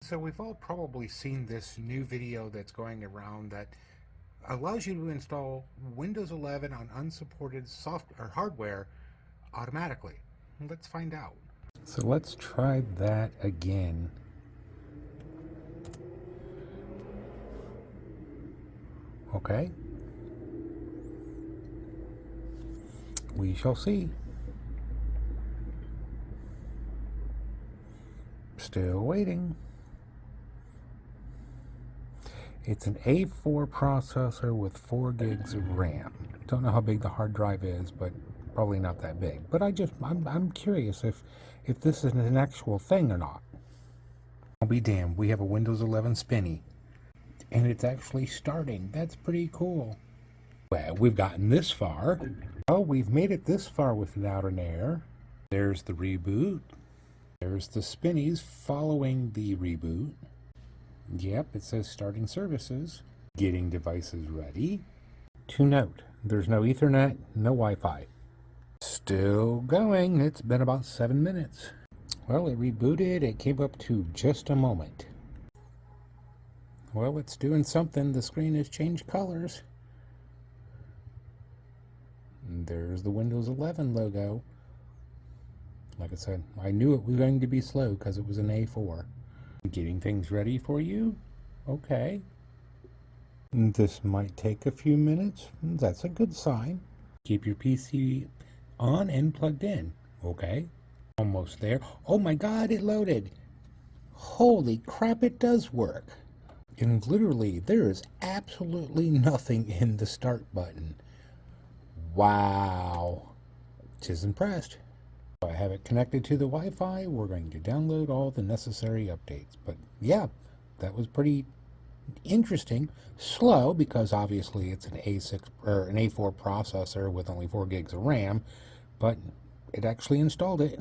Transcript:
So we've all probably seen this new video that's going around that allows you to install Windows 11 on unsupported software or hardware automatically. Let's find out. So let's try that again. Okay. We shall see. Still waiting. It's an A4 processor with 4 gigs of RAM. Don't know how big the hard drive is, but probably not that big. But I'm curious if this is an actual thing or not. I'll be damned, we have a Windows 11 Spinny. And it's actually starting. That's pretty cool. Well, we've gotten this far. Well, we've made it this far without an error. There's the reboot. There's the Spinnies following the reboot. Yep, it says starting services. Getting devices ready. To note, there's no Ethernet, no Wi-Fi. Still going. It's been about 7 minutes. Well, it rebooted. It came up to just a moment. Well, it's doing something. The screen has changed colors. And there's the Windows 11 logo. Like I said, I knew it was going to be slow because it was an A4. Getting things ready for you? Okay. This might take a few minutes. That's a good sign. Keep your PC on and plugged in. Okay. Almost there. Oh my God, it loaded. Holy crap, it does work. And literally, there is absolutely nothing in the start button. Wow. Just impressed. I have it connected to the Wi-Fi. We're going to download all the necessary updates. But yeah, that was pretty interesting. Slow because obviously it's an A6 or an A4 processor with only 4 gigs of RAM, but it actually installed it.